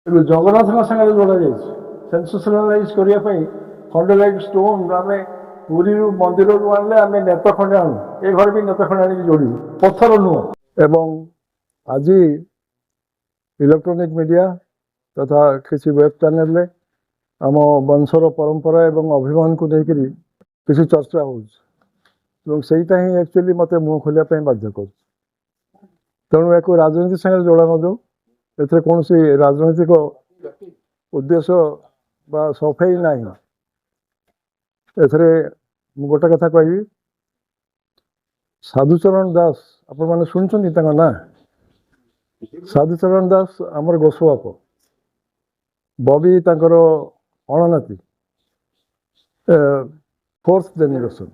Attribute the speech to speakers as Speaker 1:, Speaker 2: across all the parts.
Speaker 1: ଏବେ ଜଗନ୍ନାଥଙ୍କ ସାଙ୍ଗରେ ଯୋଡ଼ାଯାଇଛି ସେନ୍ସେସନାଲାଇଜ୍ କରିବା ପାଇଁ ଖଣ୍ଡେଲାଇଟ୍ ଷ୍ଟୋନ୍ ଆମେ ପୁରୀରୁ ମନ୍ଦିରରୁ ଆଣିଲେ ଆମେ ନେତ ଖଣ୍ଡେ ଆଣୁ, ଏ ଘରେ ବି ନେତ ଖଣ୍ଡେ ଆଣିକି ଯୋଡ଼ିବୁ, ପଥର ନୁହଁ। ଏବଂ ଆଜି ଇଲେକ୍ଟ୍ରୋନିକ୍ ମିଡ଼ିଆ ତଥା କିଛି ୱେବ୍ ଚ୍ୟାନେଲରେ ଆମ ବଂଶର ପରମ୍ପରା ଏବଂ ଅଭିମାନକୁ ନେଇକରି କିଛି ଚର୍ଚ୍ଚା ହେଉଛି ଏବଂ ସେଇଟା ହିଁ ଆକ୍ଚୁଆଲି ମୋତେ ମୁହଁ ଖୋଲିବା ପାଇଁ ବାଧ୍ୟ କରୁଛି। ତେଣୁ ୟାକୁ ରାଜନୀତି ସାଙ୍ଗରେ ଯୋଡ଼ା ନ ଦେଉ, ଏଥିରେ କୌଣସି ରାଜନୈତିକ ଉଦ୍ଦେଶ୍ୟ ବା ସଫେଇ ନାହିଁ। ଏଥିରେ ମୁଁ ଗୋଟେ କଥା କହିବି, ସାଧୁଚରଣ ଦାସ ଆପଣମାନେ ଶୁଣିଛନ୍ତି ତାଙ୍କ ନାଁ? ସାଧୁଚରଣ ଦାସ ଆମର ଗୋସ୍ୱାପ, ବବି ତାଙ୍କର ଅଣନାତି, ଫୋର୍ଥ ଜେନେରେସନ୍।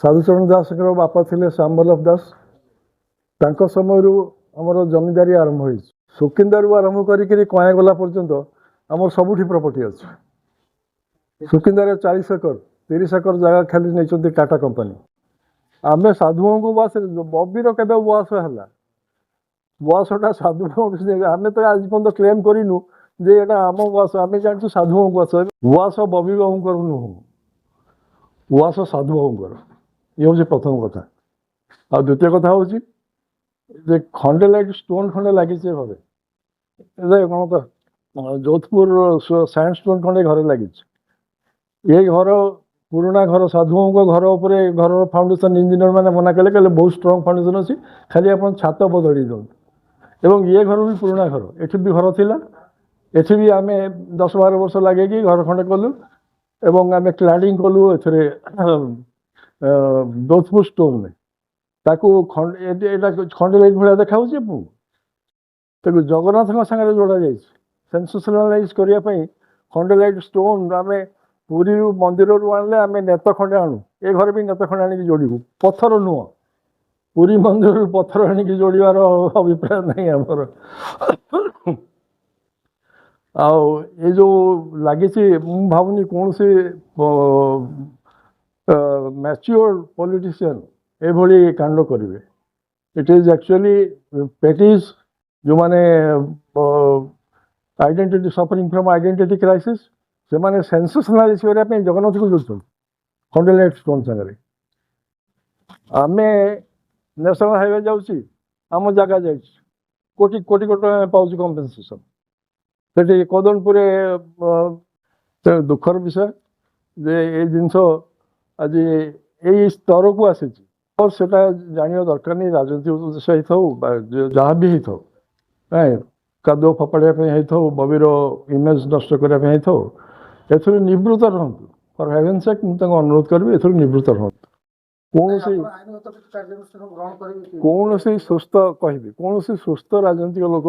Speaker 1: ସାଧୁଚରଣ ଦାସଙ୍କର ବାପା ଥିଲେ ଶ୍ୟାମବଲ୍ଲଭ ଦାସ। ତାଙ୍କ ସମୟରୁ ଆମର ଜମିଦାରୀ ଆରମ୍ଭ ହୋଇଛି। ସୁକିନ୍ଦାରୁ ଆରମ୍ଭ କରିକି କୟାଁଗଲା ପର୍ଯ୍ୟନ୍ତ ଆମର ସବୁଠି ପ୍ରପର୍ଟି ଅଛି। ସୁକିନ୍ଦାରେ 40 ଏକର 30 ଏକର ଜାଗା ଖାଲି ନେଇଛନ୍ତି ଟାଟା କମ୍ପାନୀ। ଆମେ ସାଧୁବାବୁଙ୍କୁ ବୟସ, ବବିର କେବେ ବୟସ ହେଲା? ବୟସଟା ସାଧୁବାବୁ, ଆମେ ତ ଆଜି ପର୍ଯ୍ୟନ୍ତ କ୍ଲେମ୍ କରିନୁ ଯେ ଏଇଟା ଆମ ବୟସ। ଆମେ ଜାଣିଛୁ ସାଧୁବାବୁଙ୍କ ବୟସ। ବୟସ ବବି ବାବୁଙ୍କର ନୁହଁ, ବୟସ ସାଧୁବାବୁଙ୍କର। ଇଏ ହେଉଛି ପ୍ରଥମ କଥା। ଆଉ ଦ୍ୱିତୀୟ କଥା ହେଉଛି ଯେ ଖଣ୍ଡେ ଲାଇଟ୍ ଷ୍ଟୋନ୍ ଖଣ୍ଡେ ଲାଗିଛି ଘରେ। ଏବେ କ'ଣ ତ ଯୋଧପୁର ସାଇନ୍ସ ଷ୍ଟୋନ୍ ଖଣ୍ଡେ ଘରେ ଲାଗିଛି। ଏ ଘର ପୁରୁଣା ଘର, ସାଧୁବାବୁଙ୍କ ଘର ଉପରେ ଘରର ଫାଉଣ୍ଡେସନ୍ ଇଞ୍ଜିନିୟର ମାନେ ମନା କଲେ, କହିଲେ ବହୁତ ଷ୍ଟ୍ରଙ୍ଗ ଫାଉଣ୍ଡେସନ୍ ଅଛି, ଖାଲି ଆପଣ ଛାତ ବଦଳେଇ ଦିଅନ୍ତୁ। ଏବଂ ଇଏ ଘର ବି ପୁରୁଣା ଘର, ଏଠି ବି ଘର ଥିଲା। ଏଠି ବି ଆମେ 10-12 ବର୍ଷ ଲାଗିକି ଘର ଖଣ୍ଡେ କଲୁ ଏବଂ ଆମେ କ୍ଲାଡ଼ିଂ କଲୁ ଏଥିରେ ଯୋଧପୁର ଷ୍ଟୋନ୍ରେ। ତାକୁ ଏଇଟା ଖଣ୍ଡେ ଲାଇଟ୍ ଭଳିଆ ଦେଖାହେଉଛି ଆପଣଙ୍କୁ। ତାକୁ ଜଗନ୍ନାଥଙ୍କ ସାଙ୍ଗରେ ଯୋଡ଼ାଯାଇଛି ସେନ୍ସେସନାଲାଇଜ୍ କରିବା ପାଇଁ। ଖଣ୍ଡେ ଲାଇଟ୍ ଷ୍ଟୋନ୍ ଆମେ ପୁରୀରୁ ମନ୍ଦିରରୁ ଆଣିଲେ ଆମେ ନେତ ଖଣ୍ଡେ ଆଣୁ, ଏ ଘରେ ବି ନେତ ଖଣ୍ଡେ ଆଣିକି ଯୋଡ଼ିବୁ, ପଥର ନୁହଁ। ପୁରୀ ମନ୍ଦିରରୁ ପଥର ଆଣିକି ଯୋଡ଼ିବାର ଅଭିପ୍ରାୟ ନାହିଁ ଆମର। ଆଉ ଏ ଯେଉଁ ଲାଗିଛି, ମୁଁ ଭାବୁନି କୌଣସି ମ୍ୟାଚ୍ୟୁର୍ଡ ପଲିଟିସିଆନ୍ ଏଭଳି କାଣ୍ଡ କରିବେ। ଇଟ୍ ଇଜ୍ ଆକ୍ଚୁଆଲି ପେଟିସ୍, ଯେଉଁମାନେ identity suffering from identity crisis, ସେମାନେ ସେନ୍ସେସନାଲାଇଜ୍ କରିବା ପାଇଁ ଜଗନ୍ନାଥକୁ ଯୋଡ଼ୁଛନ୍ତି ଖଣ୍ଡେ ଲାଇଟ୍ ଷ୍ଟୋନ୍ ସାଙ୍ଗରେ। ଆମେ ନ୍ୟାସନାଲ୍ ହାଇୱେ ଯାଉଛି, ଆମ ଜାଗା ଯାଇଛି, କୋଟି କୋଟି କୋଟି ଟଙ୍କା ପାଉଛି କମ୍ପେନସେସନ୍। ସେଠି କଦମପୁରରେ ଦୁଃଖର ବିଷୟ ଯେ ଏଇ ଜିନିଷ ଆଜି ଏଇ ସ୍ତରକୁ ଆସିଛି। ସେଟା ଜାଣିବା ଦରକାର ନାହିଁ, ରାଜନୀତି ଉଦ୍ଦେଶ୍ୟ ହେଇଥାଉ ବା ଯାହା ବି ହେଇଥାଉ, କାଦୁଅ ଫୋପାଡ଼ିବା ପାଇଁ ହେଇଥାଉ, ବବିର ଇମେଜ୍ ନଷ୍ଟ କରିବା ପାଇଁ ହେଇଥାଉ, ଏଥିରୁ ନିବୃତ୍ତ ରୁହନ୍ତୁ। ଫର୍ ହେଭେନ୍ସ ସେକ୍ ମୁଁ ତାଙ୍କୁ ଅନୁରୋଧ କରିବି, ଏଥିରୁ ନିବୃତ୍ତ ରୁହନ୍ତୁ। କୌଣସି ସୁସ୍ଥ କହିବି, କୌଣସି ସୁସ୍ଥ ରାଜନୈତିକ ଲୋକ